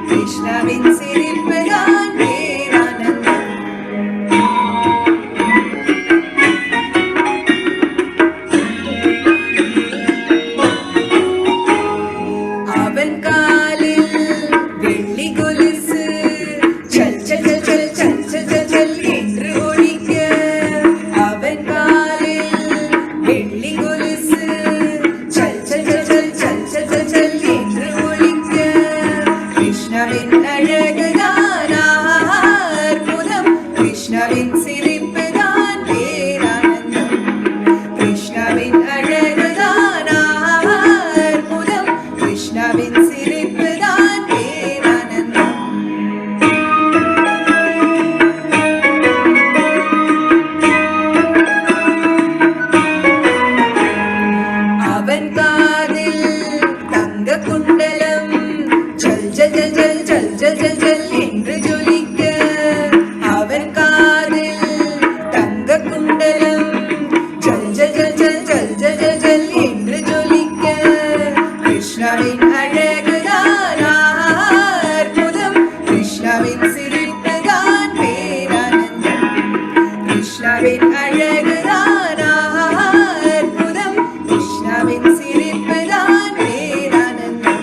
கிருஷ்ணவின் சிரிப்புதான் பேரானந்தம். அவன் காலில் வெள்ளி கொலுசு சல் சல் சல் சல் சல் சல் சல் சல் என்று ஒலிக்க. அவன் காலில் வெள்ளி கொலுசு சல் சல் சல் சல் சல் சல் சல் சல் என்று ஒலிக்க. கிருஷ்ணவின் அழகுதான் அற்புதம். கிருஷ்ணவின் சிரிப்புதான் பேரானந்தம். கிருஷ்ணவின் அழகுதான் அற்புதம். கிருஷ்ணவின் சிரிப்புதான் பேரானந்தம். அவன் காதில் தங்க குண்டலம் ஜல் ஜல் ஜல் ஜல் ஜல் ஜல் ஜல் ஜல் என்று ஜொலிக்க. அவன் காதில் தங்க குண்டலம் ஜல் ஜல் ஜல் ஜல் ஜல் ஜல் ஜல் ஜல் என்று ஜொலிக்க. கிருஷ்ணவின் அழகுதான் அற்புதம். கிருஷ்ணவின் சிரிப்புதான் பேரானந்தம். கிருஷ்ணவின் அழகுதான் அற்புதம். கிருஷ்ணவின் சிரிப்புதான் பேரானந்தம்.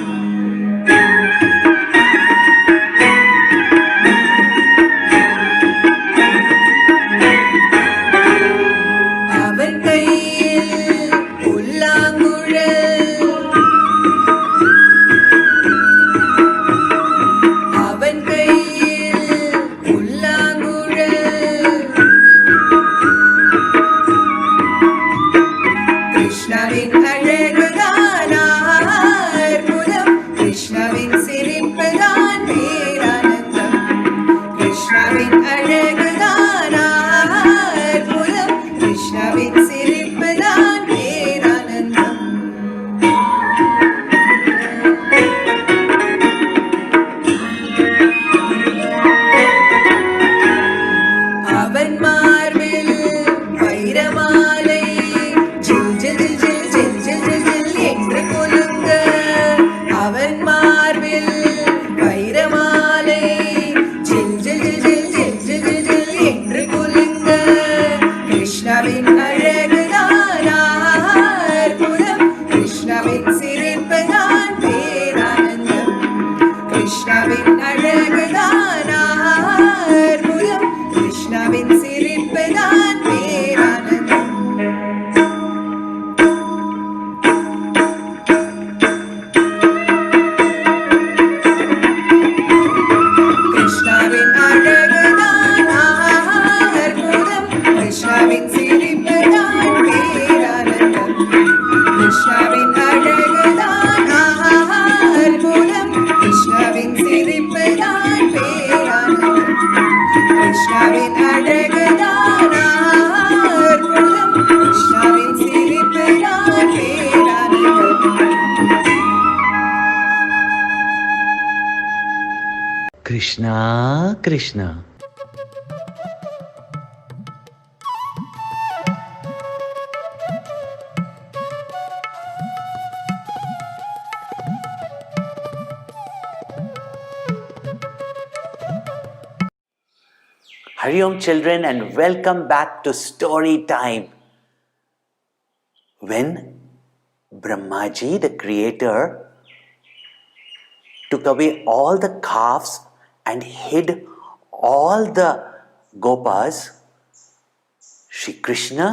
அவன் கையில் புல்லாங்குழல். அவன் கையில் புல்லாங்குழல். கிருஷ்ணவின் அழகுதான் அற்புதம். கிருஷ்ணவின் சிரிப்புதான் பேரானந்தம். கிருஷ்ணவின் அழகுதான் அற்புதம். கிருஷ்ணவின் சிரிப்புதான் பேரானந்தம். அவன் மார்பில் வைரமாலை ஜில் ஜில் ஜில் ஜில் ஜில் ஜில் ஜில் என்று குலுங்க. அவன் மார்பில் வைரமாலை ஜில் ஜில் ஜில் ஜில் ஜில் ஜில் ஜில் ஜில் என்று குலுங்க. கிருஷ்ணவின் அழகுதான் அற்புதம். கிருஷ்ணவின் சிரிப்புதான் பேரானந்தம். கிருஷ்ணவின் அழகுதான் அற்புதம். கிருஷ்ணவின் சிரிப்புதான் பேரானந்தம். கிருஷ்ணவின் அழகுதான் அற்புதம். கிருஷ்ணவின் சிரிப்புதான் பேரானந்தம். கிருஷ்ணவின் அழகுதான் அற்புதம். கிருஷ்ணவின் சிரிப்புதான் பேரானந்தம். கிருஷ்ணவின் அழகுதான் அற்புதம். கிருஷ்ணவின் சிரிப்புதான் பேரானந்தம். Krishna Krishna. Hari Om children, and welcome back to story time. When Brahmaji, the creator, took away all the calves and hid all the Gopas, Shri Krishna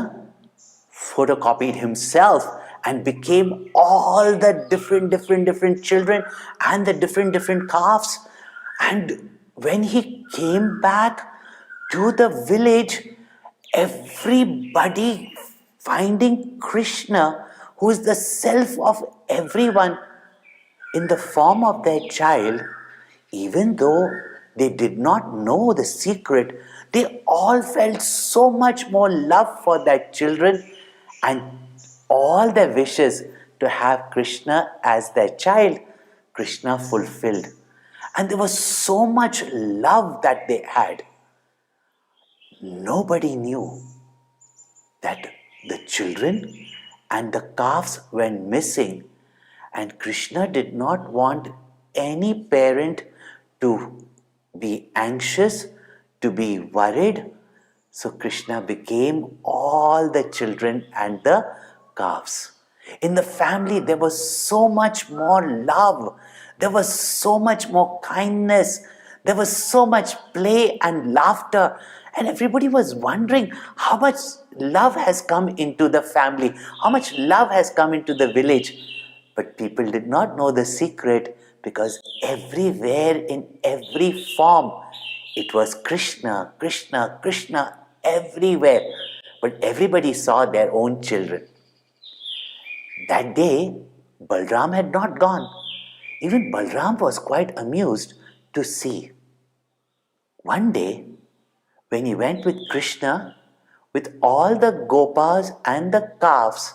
photocopied himself and became all the different children and the different calves. And when he came back to the village, everybody finding Krishna, who is the self of everyone, in the form of their child, even though they did not know the secret, they all felt so much more love for their children, and all their wishes to have Krishna as their child, Krishna fulfilled. And there was so much love that they had. Nobody knew that the children and the calves went missing, and Krishna did not want any parent to be anxious, to be worried. So Krishna became all the children and the calves. In the family, there was so much more love. There was so much more kindness. There was so much play and laughter. And everybody was wondering how much love has come into the family, how much love has come into the village. But people did not know the secret, because everywhere, in every form, it was Krishna, Krishna, Krishna, everywhere. But everybody saw their own children. That day, Balram had not gone. Even Balram was quite amused to see. One day, when he went with Krishna, with all the Gopas and the calves,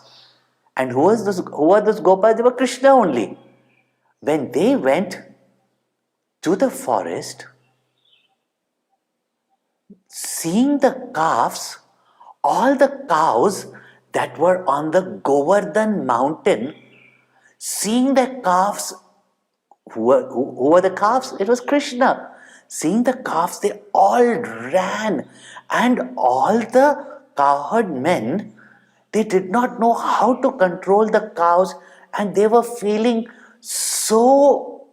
and who were those Gopas? They were Krishna only. When they went to the forest, seeing the calves, all the cows that were on the Govardhan mountain, seeing the calves, who were the calves? It was Krishna. Seeing the calves, they all ran, and all the cowherd men, they did not know how to control the cows, and they were feeling so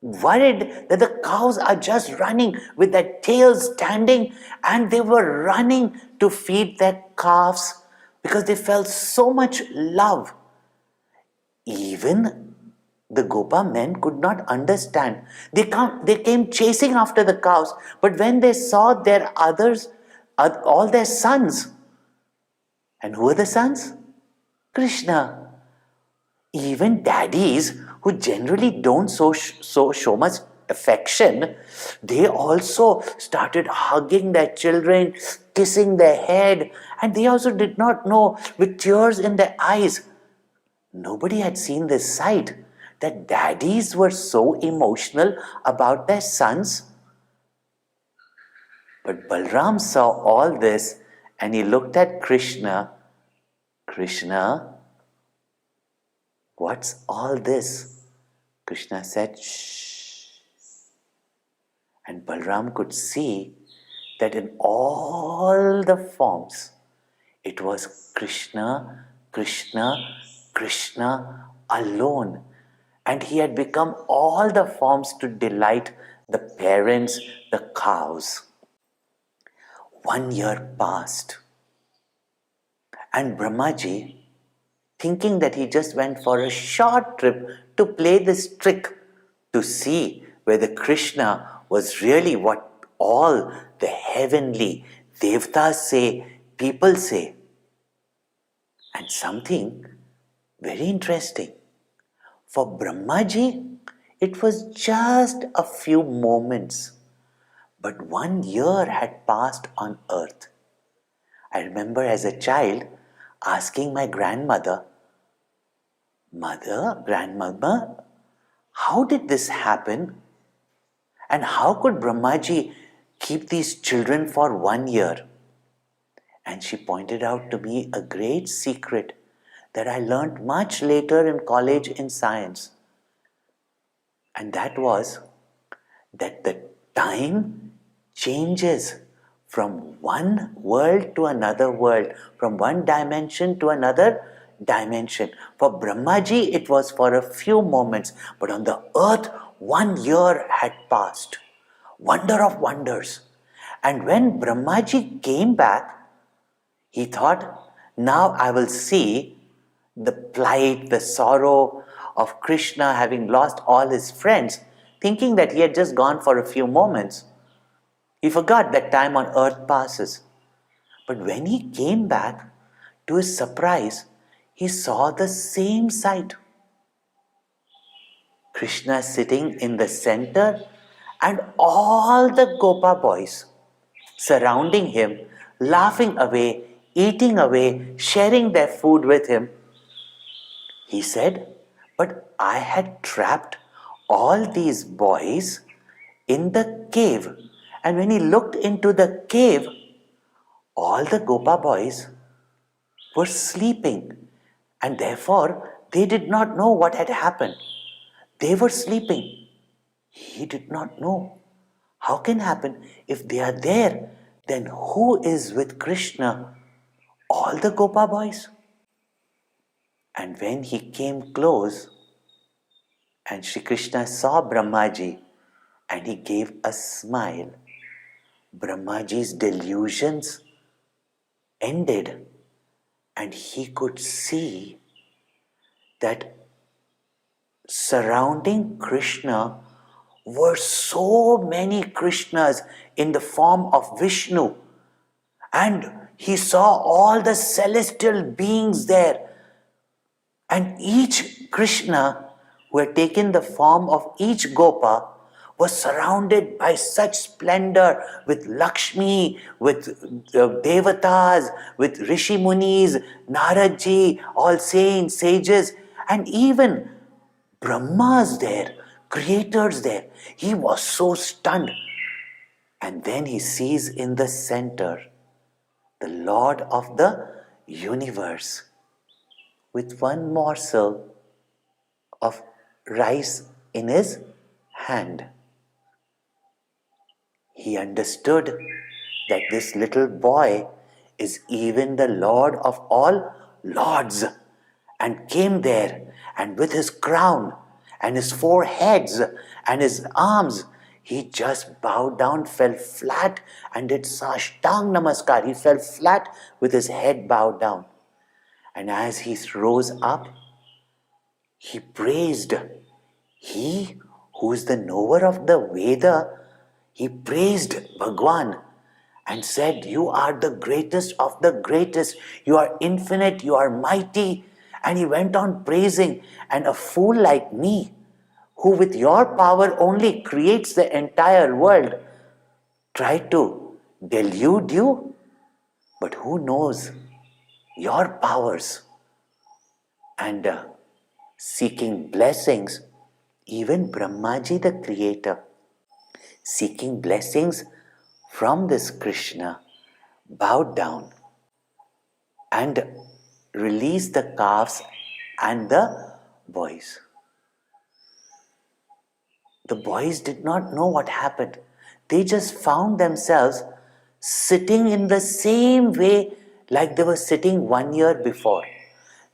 worried that the cows are just running with their tails standing, and they were running to feed their calves because they felt so much love. Even the Gopa men could not understand. They came chasing after the cows, but when they saw their others, all their sons, and who were the sons? Krishna. Even daddies who generally don't show much affection, they also started hugging their children, kissing their head, and they also did not know, with tears in their eyes. Nobody had seen this sight, that daddies were so emotional about their sons. But Balram saw all this, and he looked at Krishna. Krishna, what's all this? Krishna said, shh. And Balram could see that in all the forms, it was Krishna, Krishna, Krishna alone. And he had become all the forms to delight the parents, the cows. 1 year passed. And Brahmaji, thinking that he just went for a short trip to play this trick, to see whether Krishna was really what all the heavenly devatas say, people say. And something very interesting. For Brahmaji, it was just a few moments, but 1 year had passed on earth. I remember as a child asking my grandmother, Grandmother, how did this happen? And how could Brahmaji keep these children for 1 year? And she pointed out to me a great secret that I learnt much later in college in science. And that was that the time changes from one world to another world, from one dimension to another dimension. For Brahmaji, it was for a few moments, but on the earth, 1 year had passed. Wonder of wonders. And when Brahmaji came back, he thought, now I will see the plight, the sorrow of Krishna having lost all his friends, thinking that he had just gone for a few moments. He forgot that time on earth passes. But when he came back, to his surprise, he saw the same sight. Krishna sitting in the center and all the Gopa boys surrounding him, laughing away, eating away, sharing their food with him. He said, but I had trapped all these boys in the cave. And when he looked into the cave, all the Gopa boys were sleeping. And therefore, they did not know what had happened. They were sleeping. He did not know. How can happen? If they are there, then who is with Krishna? All the Gopa boys. And when he came close, and Shri Krishna saw Brahmaji, and he gave a smile, Brahmaji's delusions ended, and he could see that surrounding Krishna were so many Krishnas in the form of Vishnu. And he saw all the celestial beings there. And each Krishna, who had taken the form of each Gopa, was surrounded by such splendor with Lakshmi, with Devatas, with Rishi Munis, Naradji, all saints, sages, and even Brahma's there, creators there. He was so stunned. And then he sees in the center the Lord of the universe with one morsel of rice in his hand. He understood that this little boy is even the Lord of all lords, and came there, and with his crown and his four heads and his arms, he just bowed down, fell flat, and did Sashtang Namaskar. He fell flat with his head bowed down. And as he rose up, he praised. He who is the knower of the Veda, he praised Bhagwan and said, "You are the greatest of the greatest. You are infinite. You are mighty." And he went on praising. And a fool like me, who with your power only creates the entire world, tried to delude you? But who knows your powers? And seeking blessings, even Brahmaji, the creator, seeking blessings from this Krishna, bowed down and released the calves and the boys. The boys did not know what happened. They just found themselves sitting in the same way like they were sitting 1 year before.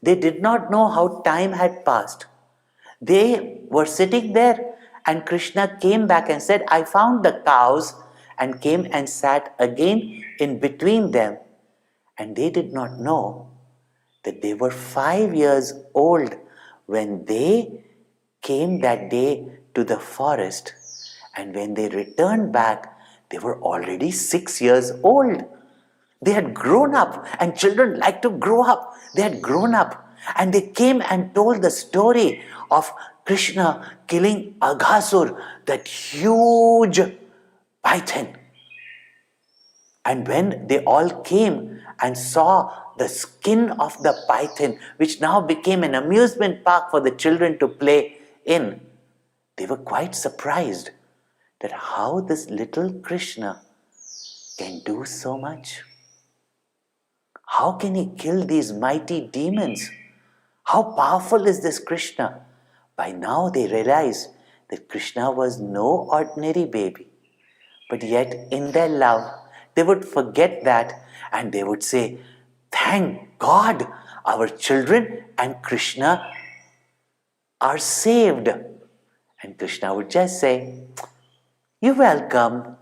They did not know how time had passed. They were sitting there, and Krishna came back and said, "I found the cows," and came and sat again in between them. And they did not know that they were 5 years old when they came that day to the forest. And when they returned back, they were already 6 years old. They had grown up, and children like to grow up. They had grown up, and they came and told the story of Krishna killing Aghasur, that huge python. And when they all came and saw the skin of the python, which now became an amusement park for the children to play in, they were quite surprised that how this little Krishna can do so much. How can he kill these mighty demons? How powerful is this Krishna? By now they realized that Krishna was no ordinary baby. But yet in their love, they would forget that, and they would say, "Thank God, our children and Krishna are saved." And Krishna would just say, "You're welcome."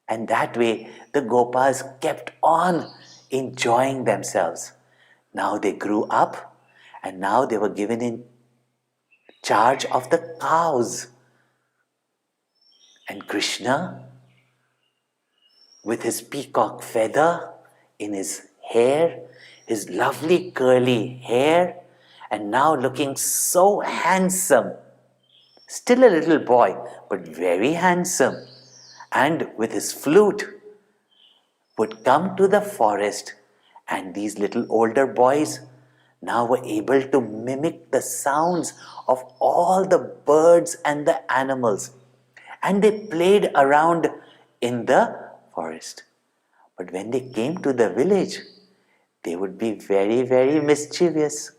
And that way the Gopas kept on enjoying themselves. Now they grew up, and now they were given in charge of the cows. And Krishna, with his peacock feather in his hair, his lovely curly hair, and now looking so handsome, still a little boy, but very handsome, and with his flute, would come to the forest. And these little older boys now were able to mimic the sounds of all the birds and the animals. And they played around in the forest. But when they came to the village, they would be very, very mischievous.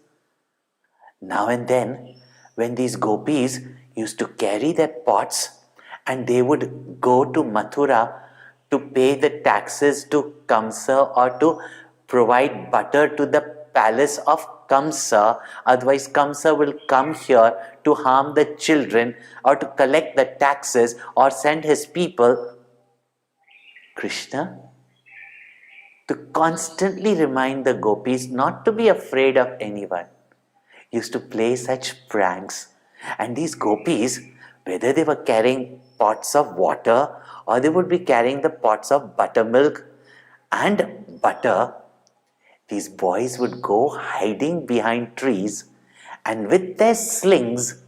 Now and then, when these gopis used to carry their pots and they would go to Mathura to pay the taxes to Kamsa or to provide butter to the palace of Kamsa. Otherwise, Kamsa will come here to harm the children or to collect the taxes or send his people. Krishna, to constantly remind the gopis not to be afraid of anyone, used to play such pranks. And these gopis, whether they were carrying pots of water or they would be carrying the pots of buttermilk and butter, these boys would go hiding behind trees and with their slings,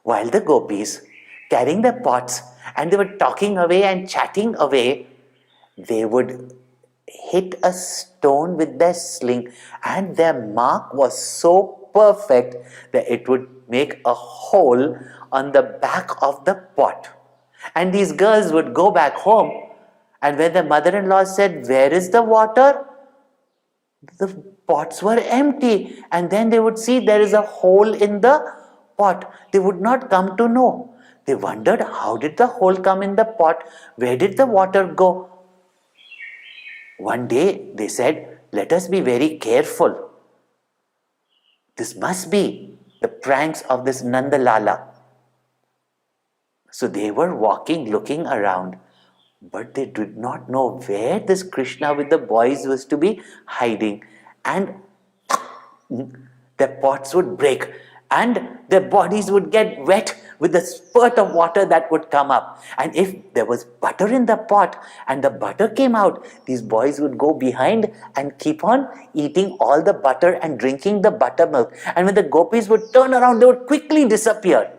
while the gopis carrying their pots and they were talking away and chatting away, they would hit a stone with their sling and their mark was so perfect that it would make a hole on the back of the pot. And these girls would go back home, and when their mother-in-law said, "Where is the water?" the pots were empty, and then they would see there is a hole in the pot. They would not come to know. They wondered, how did the hole come in the pot? Where did the water go? One day they said, "Let us be very careful. This must be the pranks of this Nandalala." So they were walking, looking around, but they did not know where this Krishna with the boys was to be hiding. And their pots would break and their bodies would get wet with the spurt of water that would come up. And if there was butter in the pot and the butter came out, these boys would go behind and keep on eating all the butter and drinking the buttermilk. And when the gopis would turn around, they would quickly disappear.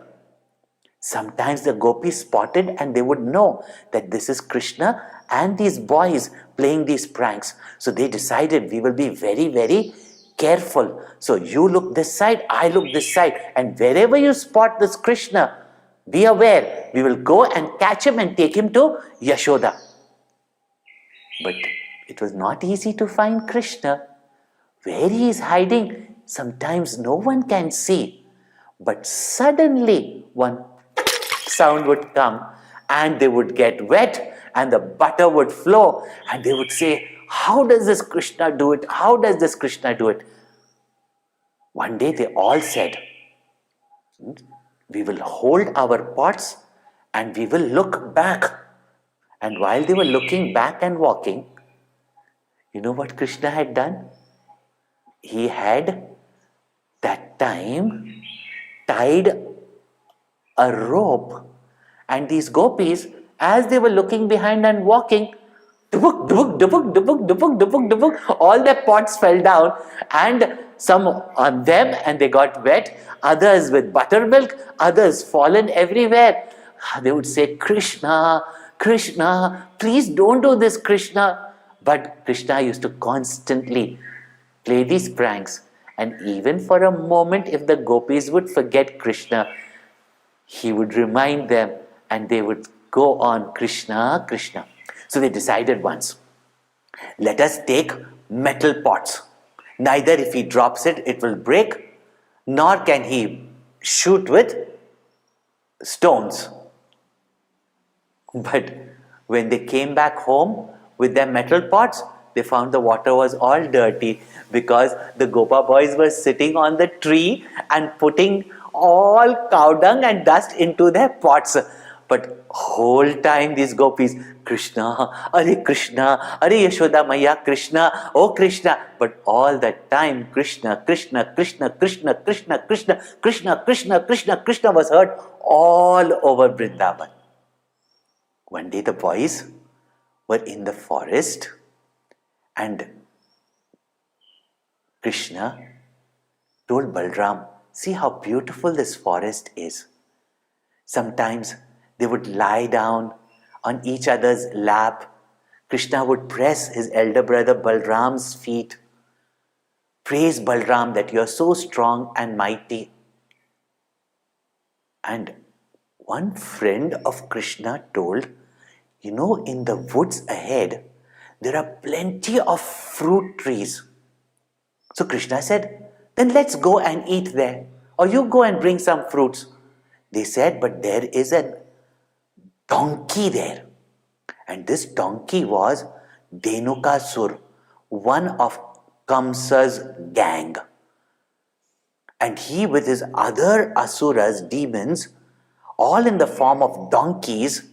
Sometimes the gopis spotted and they would know that this is Krishna and these boys playing these pranks. So they decided, we will be very, very careful. So you look this side, I look this side, and wherever you spot this Krishna, be aware, we will go and catch him and take him to Yashoda. But it was not easy to find Krishna. Where he is hiding, sometimes no one can see. But suddenly one sound would come and they would get wet and the butter would flow and they would say, "How does this Krishna do it? How does this Krishna do it?" One day they all said, "We will hold our pots and we will look back." And while they were looking back and walking, you know what Krishna had done? He had that time tied a rope, and these gopis, as they were looking behind and walking, dubuk, dubuk, dubuk, dubuk, dubuk, dubuk, dubuk, all their pots fell down, and some on them and they got wet, others with buttermilk, others fallen everywhere. They would say, "Krishna, Krishna, please don't do this, Krishna." But Krishna used to constantly play these pranks, and even for a moment, if the gopis would forget Krishna, he would remind them and they would go on, "Krishna, Krishna." So they decided once, let us take metal pots. Neither if he drops it, it will break, nor can he shoot with stones. But when they came back home with their metal pots, they found the water was all dirty because the Gopa boys were sitting on the tree and putting all cow dung and dust into their pots. But whole time these gopis, "Krishna, Hare Krishna, Hare Yashoda Maya, Krishna, oh Krishna." But all that time, Krishna, Krishna, Krishna, Krishna, Krishna, Krishna, Krishna, Krishna, Krishna, Krishna was heard all over Vrindavan. One day the boys were in the forest and Krishna told Balram, "See how beautiful this forest is." Sometimes they would lie down on each other's lap. Krishna would press his elder brother Balram's feet. Praise Balram that you are so strong and mighty. And one friend of Krishna told, in the woods ahead, there are plenty of fruit trees. So Krishna said, "Then let's go and eat there." or you go and bring some fruits. They said, but there is a donkey there. And this donkey was Dhenukasur, one of Kamsa's gang. And he with his other asuras, demons, all in the form of donkeys,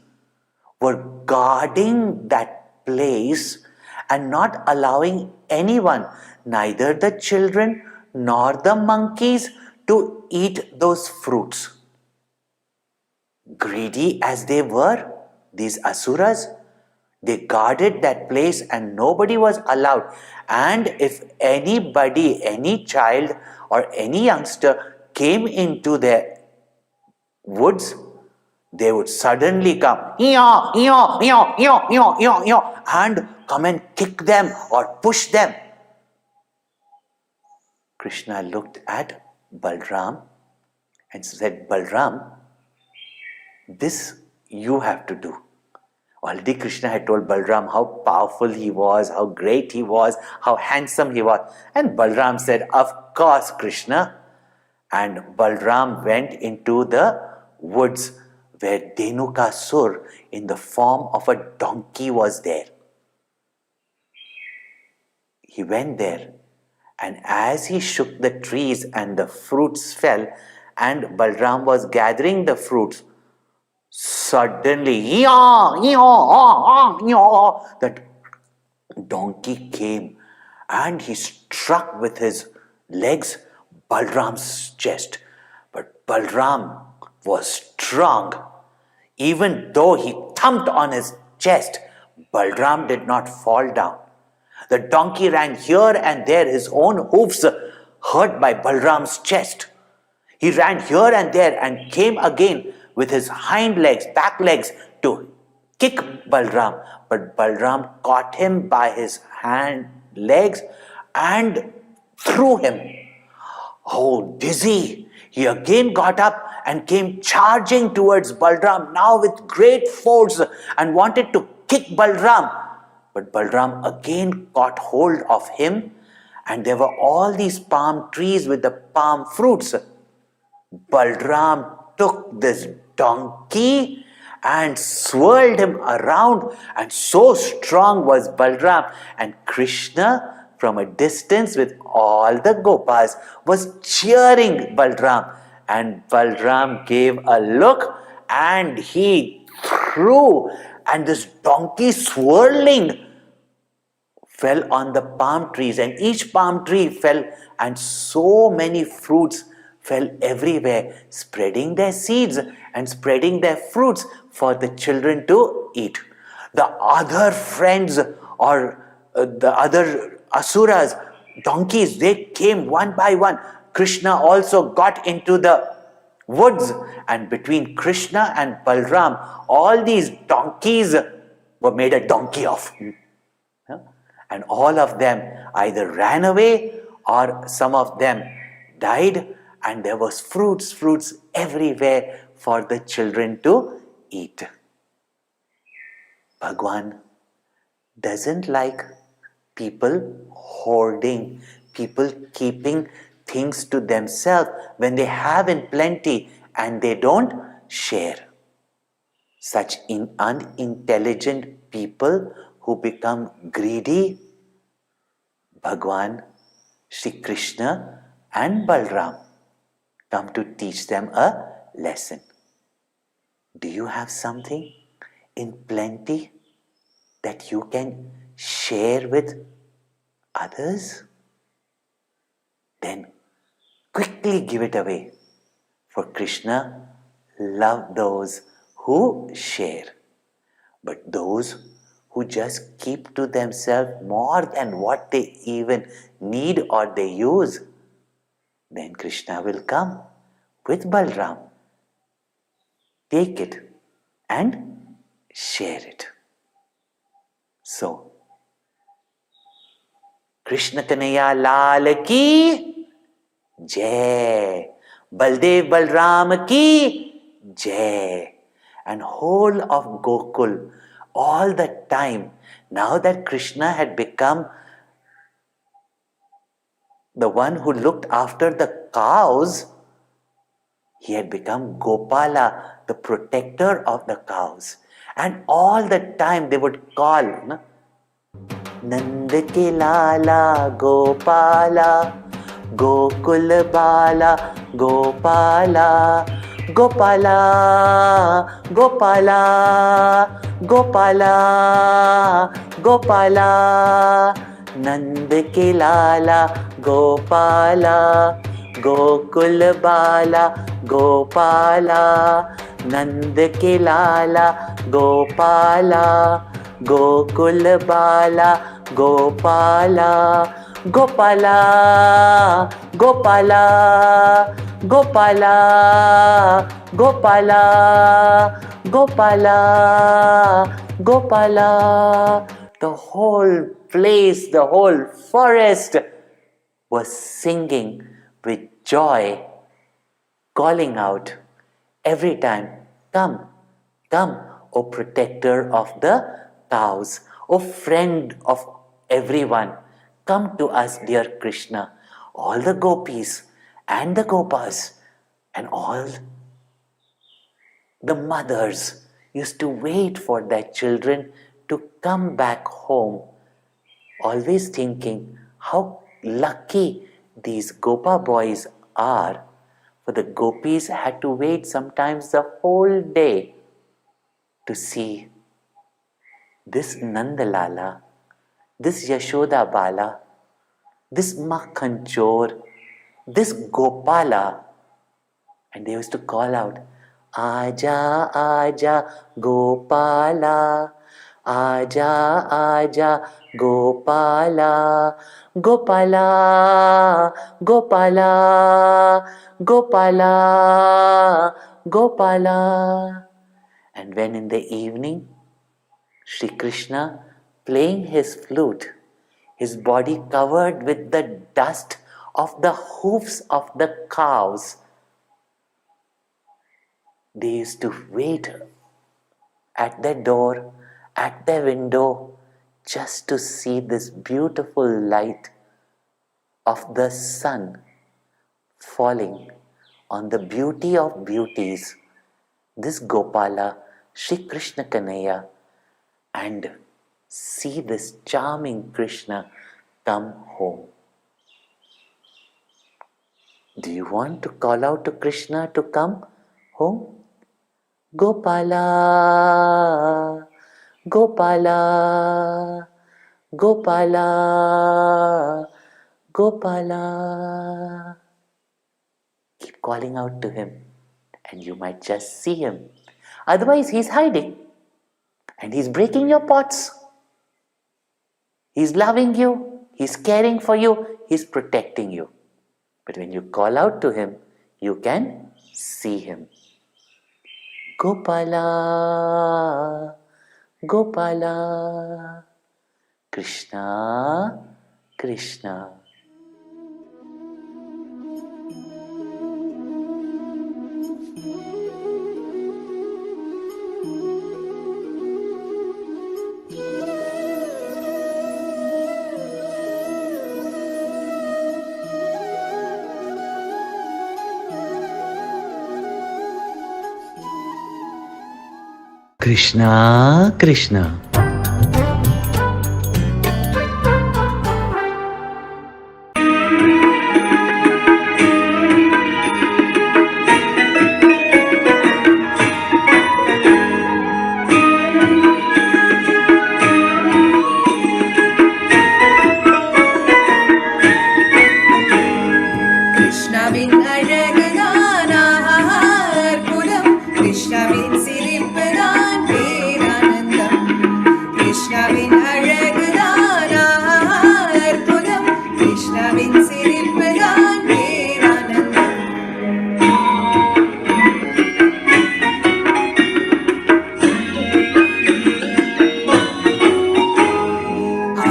were guarding that place and not allowing anyone, neither the children nor the monkeys, to eat those fruits. Greedy as they were, these asuras, they guarded that place and nobody was allowed. And if anybody, any child or any youngster came into their woods, they would suddenly come and come and kick them or push them. Krishna looked at Balram and said, Balram, this you have to do. Already Krishna had told Balram how powerful he was, how great he was, how handsome he was. And Balram said, of course, Krishna. And Balram went into the woods where Dhenukasur in the form of a donkey was there. He went there, and as he shook the trees and the fruits fell, and Balram was gathering the fruits, suddenly, that donkey came and he struck with his legs Balram's chest. But Balram was strong. Even though he thumped on his chest, Balram did not fall down. The donkey ran here and there, his own hoofs hurt by Balram's chest. He ran here and there and came again with his hind legs, back legs, to kick Balram. But Balram caught him by his legs and threw him. Oh, dizzy! He again got up and came charging towards Balram, now with great force, and wanted to kick Balram. But Balram again caught hold of him, and there were all these palm trees with the palm fruits. Balram took this donkey and swirled him around, and so strong was Balram. And Krishna, from a distance with all the Gopas, was cheering Balram. And Balram gave a look and he threw, and this donkey swirling fell on the palm trees, and each palm tree fell, and so many fruits fell everywhere, spreading their seeds and spreading their fruits for the children to eat. The other friends or the other asuras, donkeys, they came one by one. Krishna also got into the woods, and between Krishna and Balram, all these donkeys were made a donkey of. And all of them either ran away or some of them died, and there was fruits everywhere for the children to eat. Bhagwan doesn't like people hoarding, people keeping things to themselves when they have in plenty and they don't share. Such unintelligent people who become greedy, Bhagwan, Shri Krishna and Balram come to teach them a lesson. Do you have something in plenty that you can share with others? Then quickly give it away. For Krishna loves those who share. But those who just keep to themselves more than what they even need or they use, then Krishna will come with Balram. Take it and share it. So, Krishna Kanhaiya Lal ki Jai, Baldev Balram ki Jai, and whole of Gokul, all the time, now that Krishna had become the one who looked after the cows, He had become Gopala, the protector of the cows. And all the time they would call, Nand ke lala Gopala, Gokul bala Gopala, Gopala, Gopala, Gopala, Gopala, Nand ke lala Gopala, Gokul bala Gopala, Nand ke lala Gopala, Gokul bala Gopala, Gopala, Gopala, Gopala, Gopala, Gopala, Gopala. The whole place, the whole forest was singing with joy, calling out every time, come, come, O protector of the cows, O friend of everyone, come to us, dear Krishna. All the gopis and the gopas and all the mothers used to wait for their children to come back home, always thinking how lucky these Gopa boys are, for the gopis had to wait sometimes the whole day to see this Nandalala, this Yashoda Bala, this Makhan Chor, this Gopala. And they used to call out, Aja, Aja, Gopala, Aja, Aja, Gopala, Gopala, Gopala, Gopala, Gopala. And when in the evening, Shri Krishna playing his flute, his body covered with the dust of the hoofs of the cows, they used to wait at their door, at their window, just to see this beautiful light of the sun falling on the beauty of beauties, this Gopala, Shri Krishna Kanaya, and see this charming Krishna come home. Do you want to call out to Krishna to come home? Gopala, Gopala, Gopala, Gopala. Keep calling out to him and you might just see him. Otherwise, he's hiding and he's breaking your pots. He's loving you, he's caring for you, he's protecting you. But when you call out to him, you can see him. Gopala, Gopala, Krishna, Krishna. Krishna, Krishna. கிருஷ்ணாவின் அழகுதான் அற்புதம், கிருஷ்ணாவின் சிரிப்புதான் பேரானந்தம். கிருஷ்ணாவின் அழகுதான் அற்புதம், கிருஷ்ணாவின் சிரிப்புதான் பேரானந்தம்.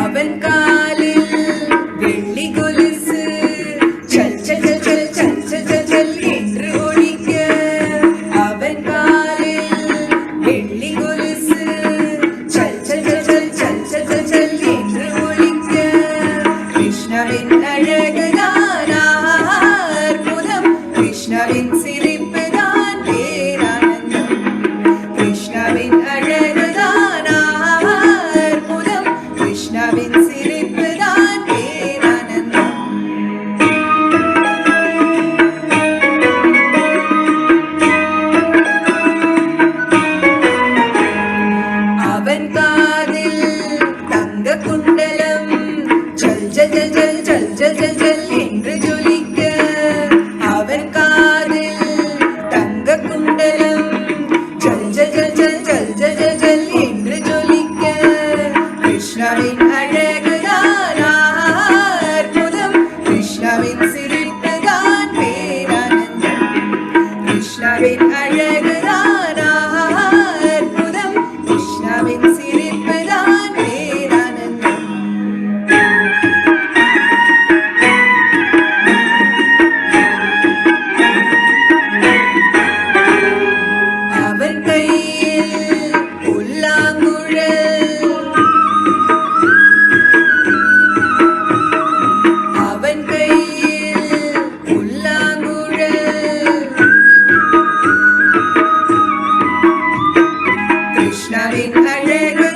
அவன் காலில் வெள்ளி கொலுசு சல் சல் சல் சல் சல் சல் சல் சல் என்று ஒலிக்க. அவன் காலில் வெள்ளி கொலுசு சல் சல் சல் சல் சல் சல் சல் சல் என்று ஒலிக்க. கிருஷ்ணாவின் அழகுதான் அற்புதம், கிருஷ்ணாவின் சிரிப்பு கிருஷ்ணவின் அழகுதான் அற்புதம், கிருஷ்ணவின் சிரிப்புதான் பேரானந்தம். அவன் காதில் தங்க குண்டலம் ஜல் ஜல் ஜல் ஜல் ஜல் ஜல் ஜல் ஜல் என்று ஜொலிக்க, அவன் காதில் தங்க குண்டலம் ஜல் ஜல் ஜல் ஜல் ஜல் ஜல் ஜல் ஜல் என்று ஜொலிக்க, கிருஷ்ணவின் அழகுதான் அற்புதம், கிருஷ்ணவின் சிரிப்புதான் பேரானந்தம். கிருஷ்ணவின் அழகுதான் அற்புதம், கிருஷ்ணவின் சிரிப்புதான் பேரானந்தம். அவன் கையில் புல்லாங்குழல், அவன் கையில் புல்லாங்குழல், கிருஷ்ணவின் அழகு